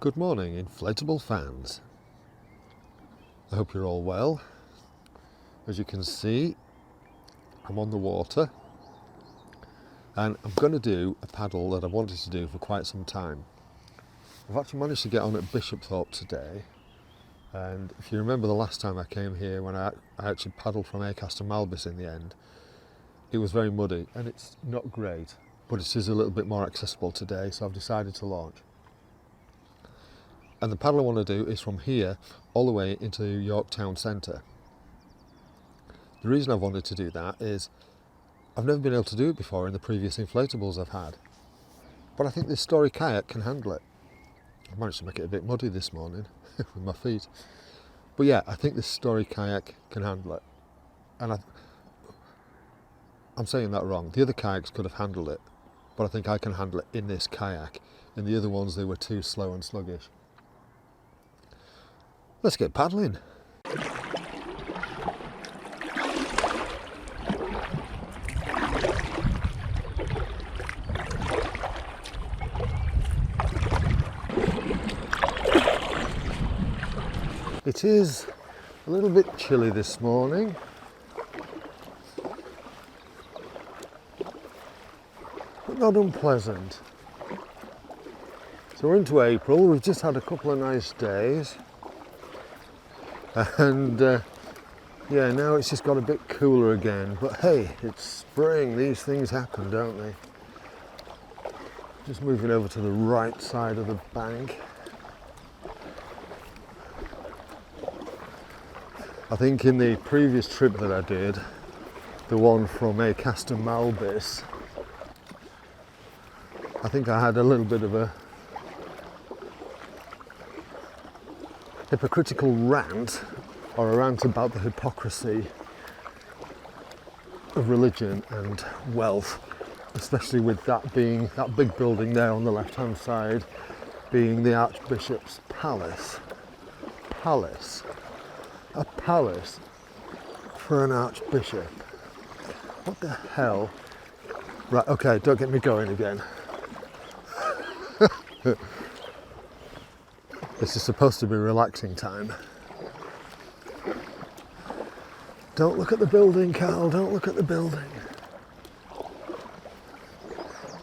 Good morning, inflatable fans. I hope you're all well. As you can see, I'm on the water and I'm going to do a paddle that I've wanted to do for quite some time. I've actually managed to get on at Bishopthorpe today, and if you remember the last time I came here when I actually paddled from Kayak to Malbis in the end, it was very muddy and it's not great, but it is a little bit more accessible today, so I've decided to launch. And the paddle I want to do is from here all the way into York Town Centre. The reason I've wanted to do that is I've never been able to do it before in the previous inflatables I've had. But I think this Story Kayak can handle it. I've managed to make it a bit muddy this morning with my feet. But yeah, I think this Story Kayak can handle it. And I'm saying that wrong. The other kayaks could have handled it, but I think I can handle it in this kayak. In the other ones, they were too slow and sluggish. Let's get paddling. It is a little bit chilly this morning. But not unpleasant. So we're into April, we've just had a couple of nice days. And yeah, now it's just got a bit cooler again, but hey, it's spring, these things happen, don't they? Just moving over to the right side of the bank. I think in the previous trip that I did, the one from Kayak to Malbis, I think I had a little bit of a hypocritical rant, or a rant about the hypocrisy of religion and wealth, especially with that being that big building there on the left hand side being the Archbishop's palace. A palace for an archbishop. What the hell? Right, okay, don't get me going again. This is supposed to be relaxing time. Don't look at the building, Carl, don't look at the building.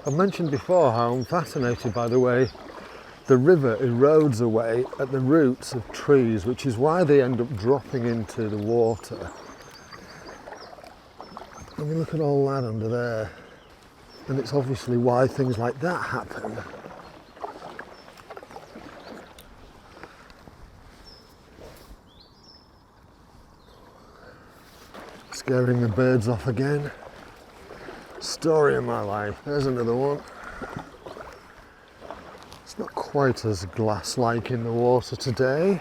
I've mentioned before how I'm fascinated by the way the river erodes away at the roots of trees, which is why they end up dropping into the water. I mean, look at all that under there. And it's obviously why things like that happen. Scaring the birds off again. Story of my life. There's another one. It's not quite as glass-like in the water today.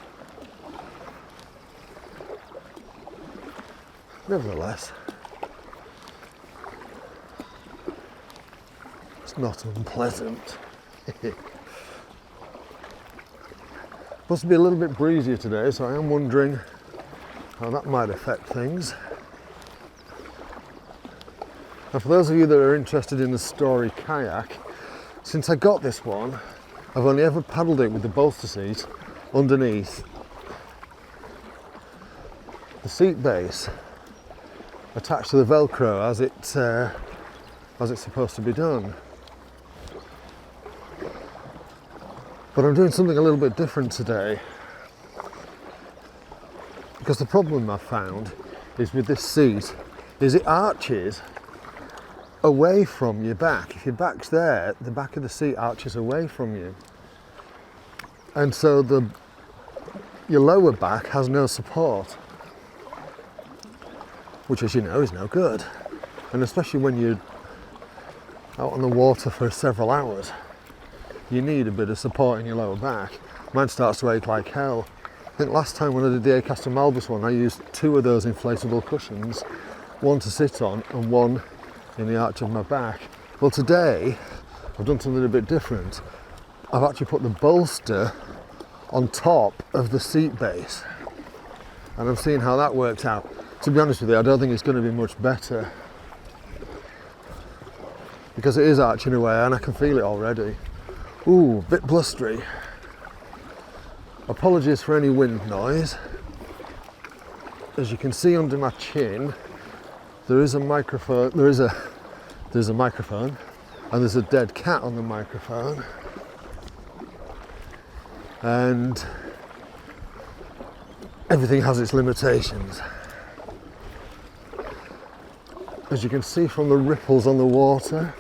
Nevertheless, it's not unpleasant. Supposed to be a little bit breezier today, so I am wondering how that might affect things. And for those of you that are interested in the Story Kayak, since I got this one, I've only ever paddled it with the bolster seat underneath the seat base attached to the Velcro as it's supposed to be done. But I'm doing something a little bit different today, because the problem I've found is with this seat is it arches away from your back. If your back's there, the back of the seat arches away from you, and so your lower back has no support, which, as you know, is no good. And especially when you're out on the water for several hours, you need a bit of support in your lower back. Mine starts to ache like hell. I think last time when I did the Kayak to Malbis one, I used 2 of those inflatable cushions, one to sit on and one in the arch of my back. Well, today I've done something a bit different. I've actually put the bolster on top of the seat base, and I'm seeing how that worked out. To be honest with you, I don't think it's going to be much better, because it is arching away and I can feel it already. Ooh, a bit blustery. Apologies for any wind noise. As you can see under my chin, there is a microphone. There's a microphone, and there's a dead cat on the microphone. And everything has its limitations. As you can see from the ripples on the water,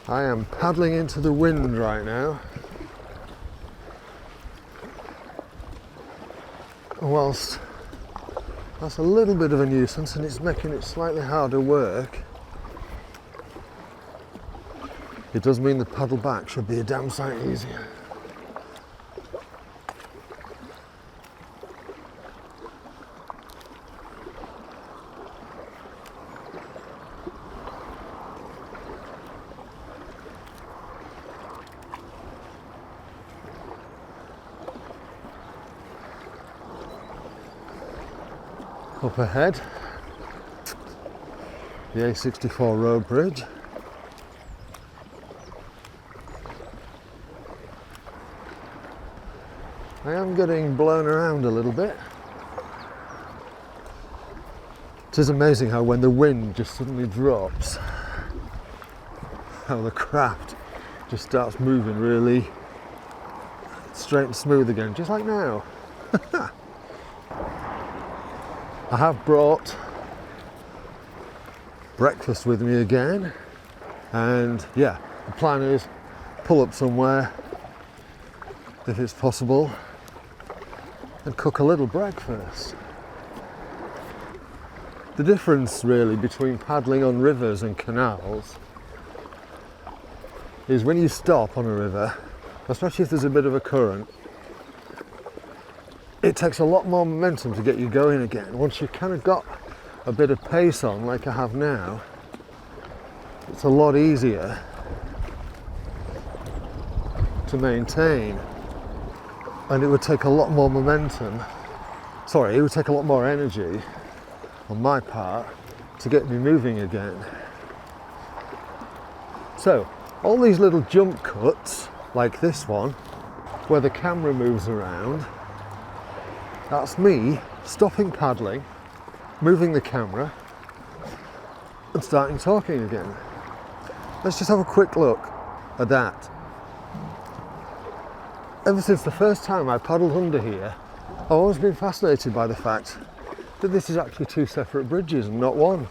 I am paddling into the wind right now. Whilst that's a little bit of a nuisance and it's making it slightly harder work, it does mean the paddle back should be a damn sight easier. Up ahead, the A64 road bridge. I am getting blown around a little bit. It is amazing how when the wind just suddenly drops, how the craft just starts moving really straight and smooth again, just like now. I have brought breakfast with me again, and yeah, the plan is pull up somewhere if it's possible and cook a little breakfast. The difference really between paddling on rivers and canals is when you stop on a river, especially if there's a bit of a current, it takes a lot more momentum to get you going again. Once you've kind of got a bit of pace on, like I have now, it's a lot easier to maintain. And it would take a lot more momentum, it would take a lot more energy on my part to get me moving again. So, all these little jump cuts, like this one, where the camera moves around, that's me stopping paddling, moving the camera, and starting talking again. Let's just have a quick look at that. Ever since the first time I paddled under here, I've always been fascinated by the fact that this is actually two separate bridges and not one.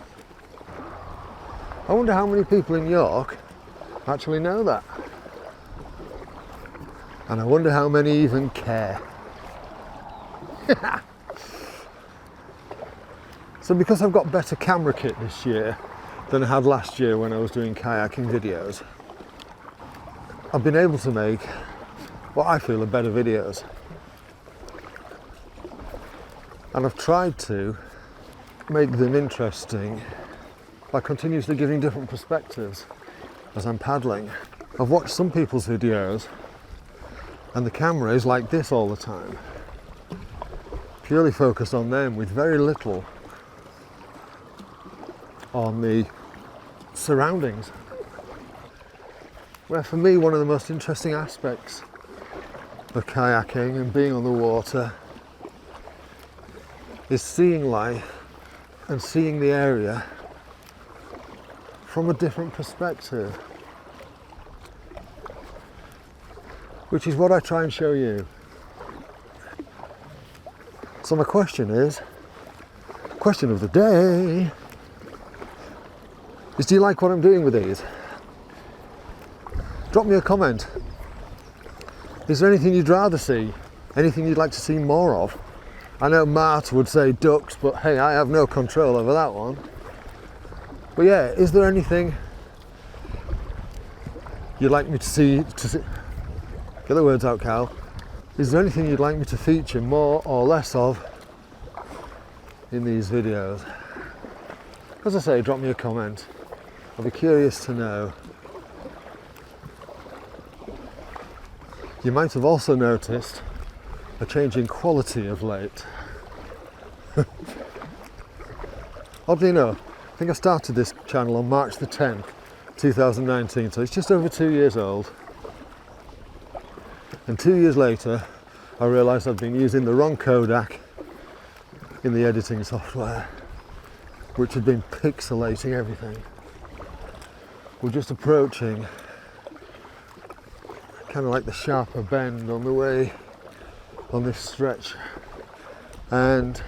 I wonder how many people in York actually know that. And I wonder how many even care. So because I've got better camera kit this year than I had last year when I was doing kayaking videos, I've been able to make what I feel are better videos. And I've tried to make them interesting by continuously giving different perspectives as I'm paddling. I've watched some people's videos and the camera is like this all the time, purely focused on them with very little on the surroundings. Where for me, one of the most interesting aspects of kayaking and being on the water is seeing life and seeing the area from a different perspective, which is what I try and show you. So my question is, question of the day, is do you like what I'm doing with these? Drop me a comment. Is there anything you'd rather see? Anything you'd like to see more of? I know Mart would say ducks, but hey, I have no control over that one. But yeah, is there anything you'd like me to see? Get the words out, Cal. Is there anything you'd like me to feature more or less of in these videos? As I say, drop me a comment. I'll be curious to know. You might have also noticed a change in quality of late. Oddly enough, I think I started this channel on March the 10th, 2019, so it's just over 2 years old. And 2 years later, I realised I'd been using the wrong Kodak in the editing software, which had been pixelating everything. We're just approaching kind of like the sharper bend on the way on this stretch. And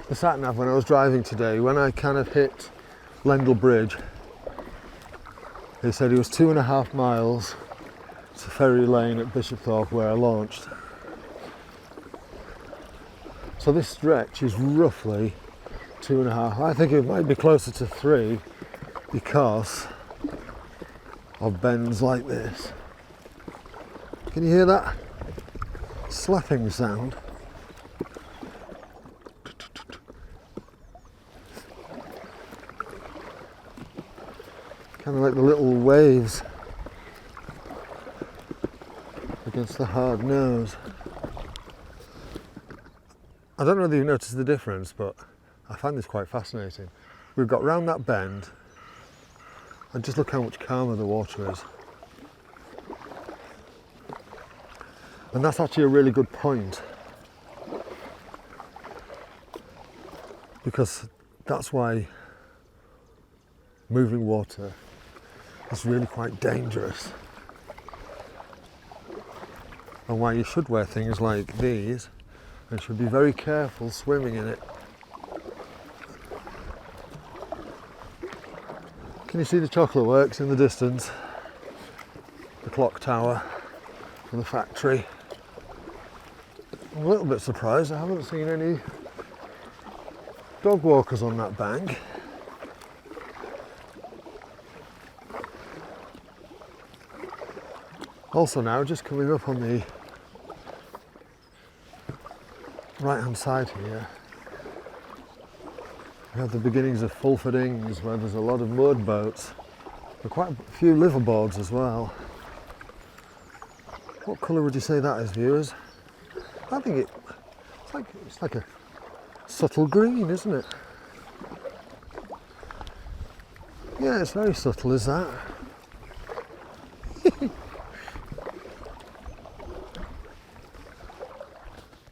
the sat-nav when I was driving today, when I kind of hit Glendale Bridge, it said it was 2.5 miles to Ferry Lane at Bishopthorpe where I launched. So this stretch is roughly 2.5. I think it might be closer to 3 because of bends like this. Can you hear that slapping sound? Kind of like the little waves against the hard nose. I don't know if you've noticed the difference, but I find this quite fascinating. We've got round that bend, and just look how much calmer the water is. And that's actually a really good point, because that's why moving water is really quite dangerous, and why you should wear things like these and should be very careful swimming in it. Can you see the chocolate works in the distance? The clock tower and the factory. I'm a little bit surprised I haven't seen any dog walkers on that bank. Also now, just coming up on the right hand side here, we have the beginnings of Fulford Ings, where there's a lot of mud boats, but quite a few liverboards as well. What colour would you say that is, viewers? I think it's like a subtle green, isn't it? Yeah, it's very subtle, is that?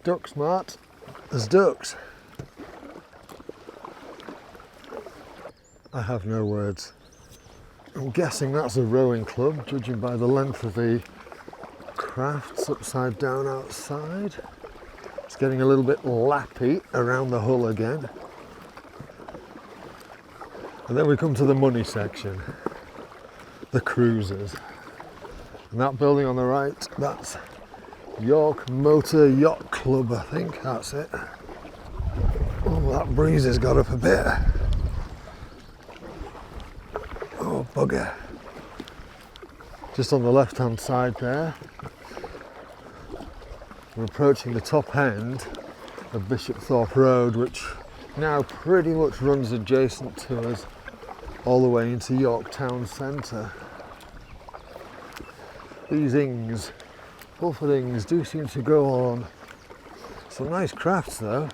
Duck smart as ducks. I have no words. I'm guessing that's a rowing club, judging by the length of the crafts upside down outside. It's getting a little bit lappy around the hull again. And then we come to the money section, the cruisers. And that building on the right, that's York Motor Yacht Club, I think that's it. Oh, that breeze has got up a bit. Oh, bugger. Just on the left hand side there, we're approaching the top end of Bishopthorpe Road, which now pretty much runs adjacent to us all the way into York Town Centre. These ings, Fulford Ings, do seem to go on. Some nice crafts though.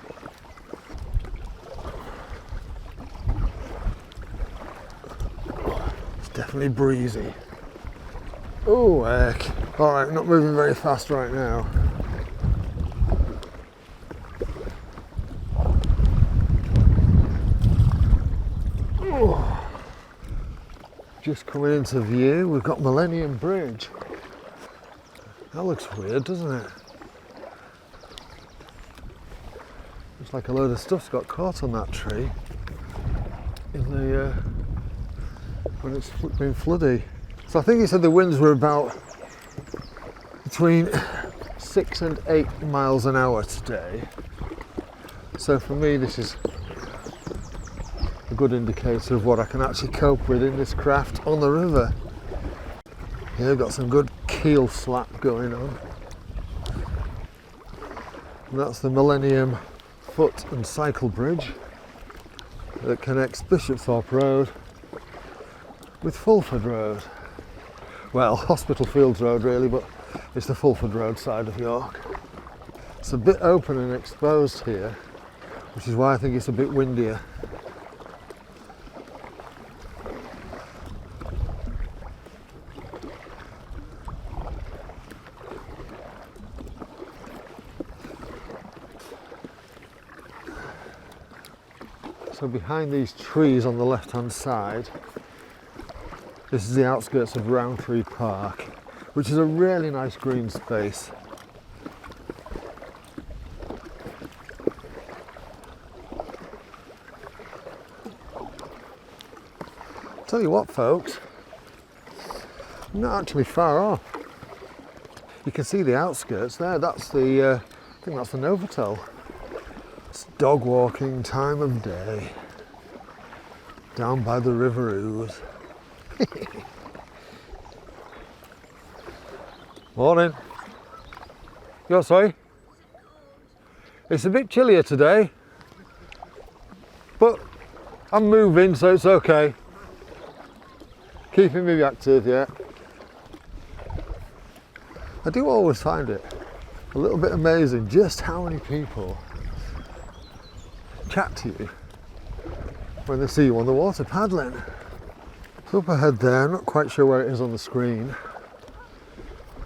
It's definitely breezy. Oh heck. Alright, not moving very fast right now. Just coming into view, we've got Millennium Bridge. That looks weird, doesn't it? Looks like a load of stuff's got caught on that tree in the when it's been floody. So I think he said the winds were about between 6 and 8 miles an hour today. So for me, this is a good indicator of what I can actually cope with in this craft on the river. Yeah, got some good keel slap going on. And that's the Millennium Foot and Cycle Bridge that connects Bishopthorpe Road with Fulford Road. Well, Hospital Fields Road really, but it's the Fulford Road side of York. It's a bit open and exposed here, which is why I think it's a bit windier. So behind these trees on the left hand side, this is the outskirts of Roundtree Park, which is a really nice green space. Tell you what folks, I'm not actually far off. You can see the outskirts there, that's the, I think that's the Novotel. It's dog walking time of day, down by the River Ouse. Morning. You're sorry? It's a bit chillier today, but I'm moving, so it's okay. Keeping me active, yeah. I do always find it a little bit amazing just how many people chat to you when they see you on the water paddling. So up ahead there, I'm not quite sure where it is on the screen,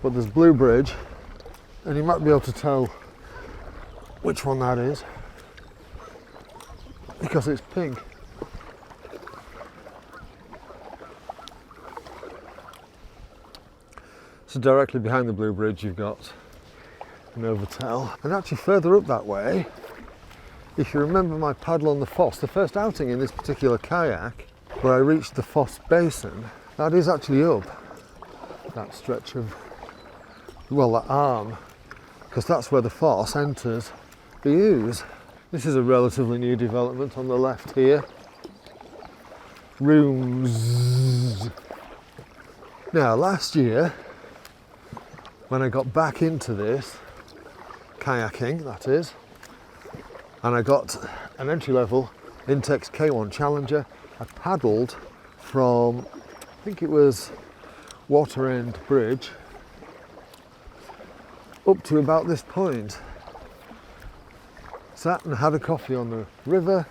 but there's Blue Bridge, and you might be able to tell which one that is because it's pink. So directly behind the Blue Bridge you've got Novotel, and actually further up that way, if you remember my paddle on the Foss, the first outing in this particular kayak, where I reached the Foss Basin, that is actually up that stretch of, well, that arm, because that's where the Foss enters the Ouse. This is a relatively new development on the left here. Rooms. Now last year, when I got back into this, kayaking that is, and I got an entry-level Intex K1 Challenger, I paddled from, I think it was Waterend Bridge, up to about this point. Sat and had a coffee on the river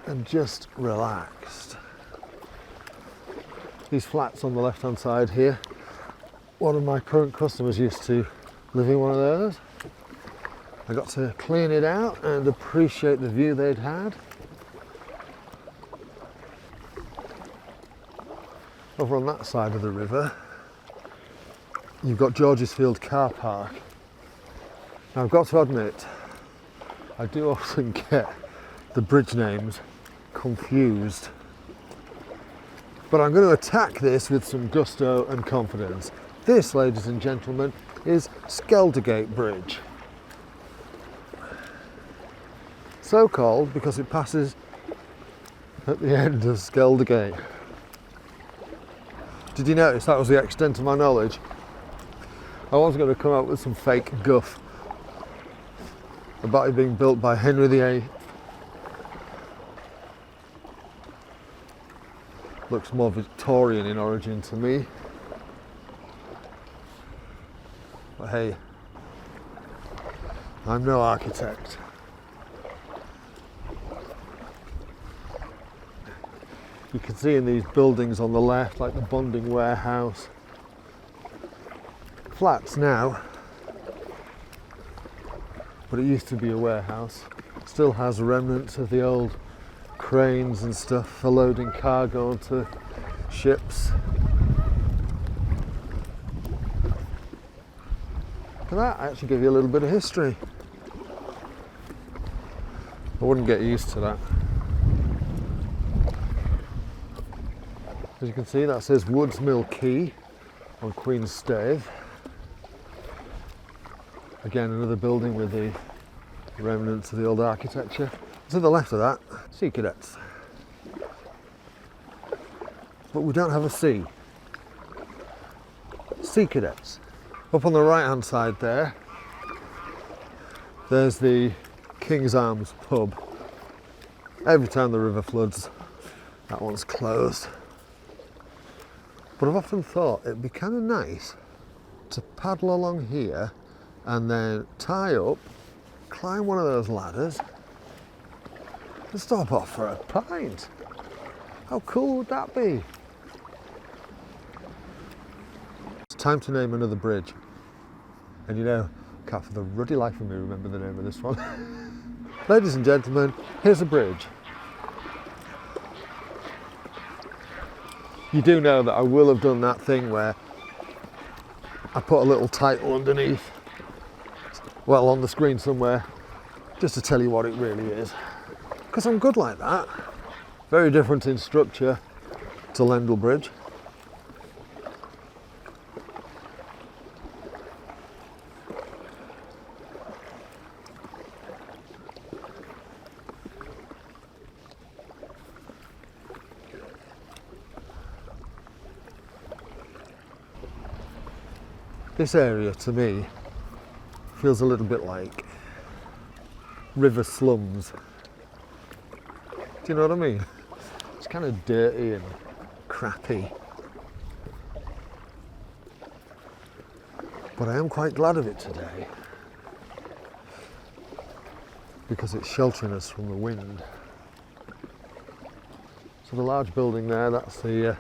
and just relaxed. These flats on the left-hand side here, one of my current customers used to live in one of those. I got to clean it out and appreciate the view they'd had. Over on that side of the river, you've got George's Field Car Park. Now I've got to admit, I do often get the bridge names confused. But I'm going to attack this with some gusto and confidence. This, ladies and gentlemen, is Skeldergate Bridge. So called because it passes at the end of Skeldergate. Did you notice that was the extent of my knowledge? I was going to come up with some fake guff about it being built by Henry VIII. Looks more Victorian in origin to me. But hey, I'm no architect. You can see in these buildings on the left, like the bonding warehouse, flats now, but it used to be a warehouse. Still has remnants of the old cranes and stuff for loading cargo onto ships. Look at that, I actually give you a little bit of history. I wouldn't get used to that. As you can see, that says Woods Mill Quay on Queen's Stave. Again, another building with the remnants of the old architecture. To the left of that, Sea Cadets. But we don't have a sea. Sea Cadets. Up on the right hand side there, there's the King's Arms pub. Every time the river floods, that one's closed. But I've often thought it'd be kind of nice to paddle along here and then tie up, climb one of those ladders and stop off for a pint. How cool would that be? It's time to name another bridge. And you know, I can't for the ruddy life of me remember the name of this one. Ladies and gentlemen, here's a bridge. You do know that I will have done that thing where I put a little title underneath, well, on the screen somewhere, just to tell you what it really is. Because I'm good like that. Very different in structure to Glendale Bridge. This area to me feels a little bit like river slums. Do you know what I mean? It's kind of dirty and crappy. But I am quite glad of it today because it's sheltering us from the wind. So the large building there, that's the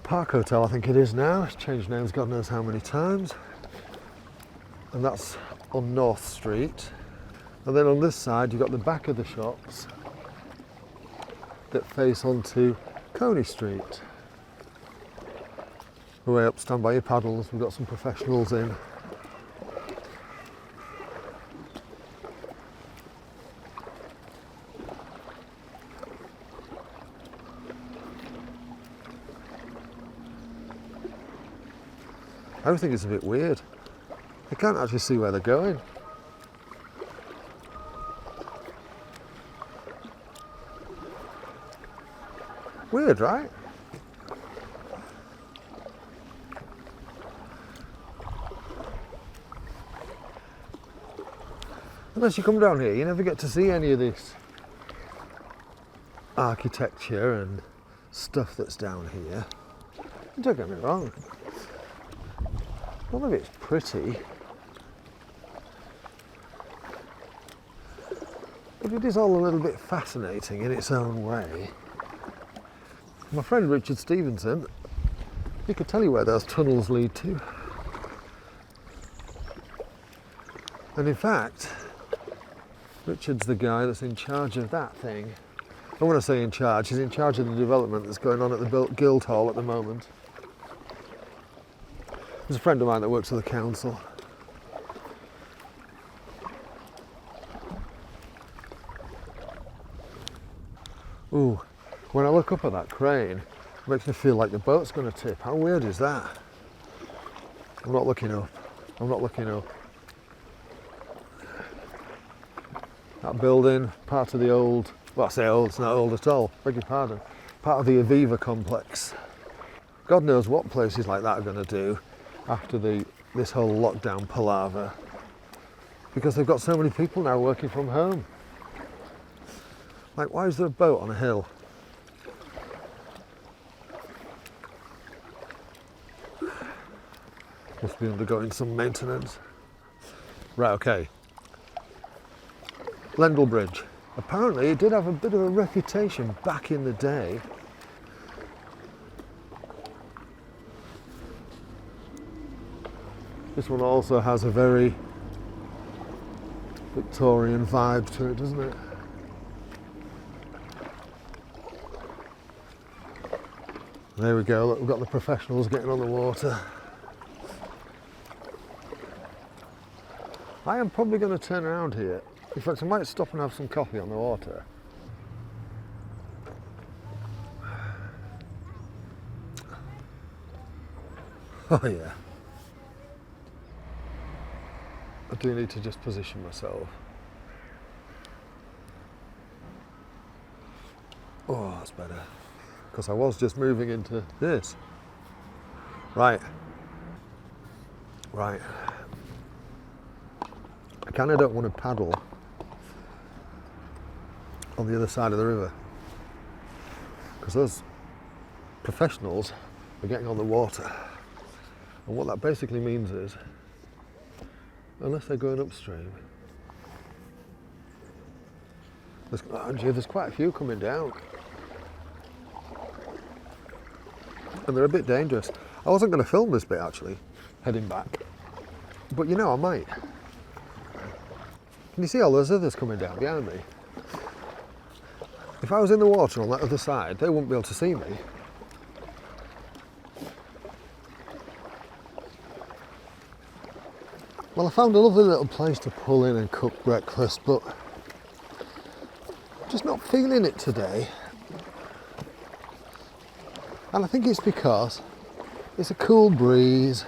Park Hotel, I think it is now. It's changed names God knows how many times. And that's on North Street. And then on this side you've got the back of the shops that face onto Coney Street. Way up, stand by your paddles, we've got some professionals in. I think it's a bit weird. I can't actually see where they're going. Weird, right? Unless you come down here, you never get to see any of this architecture and stuff that's down here. Don't get me wrong. None of it's pretty, but it is all a little bit fascinating in its own way. My friend Richard Stevenson, he could tell you where those tunnels lead to. And in fact, Richard's the guy that's in charge of that thing. I want to say in charge, he's in charge of the development that's going on at the Guildhall at the moment. There's a friend of mine that works at the council. Ooh, when I look up at that crane, it makes me feel like the boat's going to tip. How weird is that? I'm not looking up. I'm not looking up. That building, part of the old, well I say old, it's not old at all, beg your pardon, part of the Aviva complex. God knows what places like that are going to do after this whole lockdown palaver, because they've got so many people now working from home. Like, why is there a boat on a hill? Must be undergoing some maintenance. Right, okay. Glendale Bridge. Apparently it did have a bit of a reputation back in the day. This one also has a very Victorian vibe to it, doesn't it? There we go, look, we've got the professionals getting on the water. I am probably going to turn around here. In fact, I might stop and have some coffee on the water. Oh yeah. I do need to just position myself. Oh, that's better. Because I was just moving into this. Right. Right. I kind of don't want to paddle on the other side of the river, because those professionals are getting on the water. And what that basically means is, unless they're going upstream, there's quite a few coming down. And they're a bit dangerous. I wasn't going to film this bit actually, heading back. But you know, I might. Can you see all those others coming down behind me? If I was in the water on that other side, they wouldn't be able to see me. Well, I found a lovely little place to pull in and cook breakfast, but I'm just not feeling it today. And I think it's because it's a cool breeze,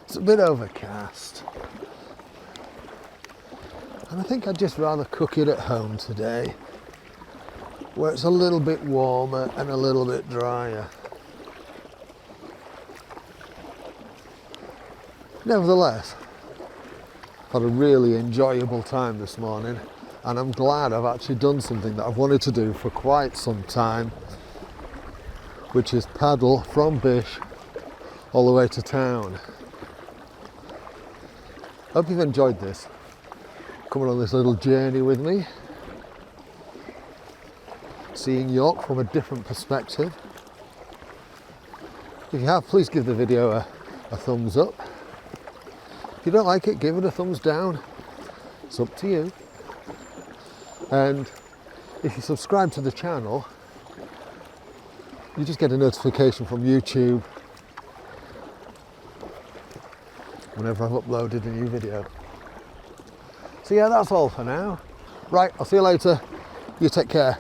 it's a bit overcast, and I think I'd just rather cook it at home today, where it's a little bit warmer and a little bit drier. Nevertheless, I've had a really enjoyable time this morning, and I'm glad I've actually done something that I've wanted to do for quite some time, which is paddle from Bish all the way to town. Hope you've enjoyed this, coming on this little journey with me, seeing York from a different perspective. If you have, please give the video a thumbs up. If you don't like it, give it a thumbs down. It's up to you. And if you subscribe to the channel, you just get a notification from YouTube whenever I've uploaded a new video. So yeah, that's all for now. Right, I'll see you later. You take care.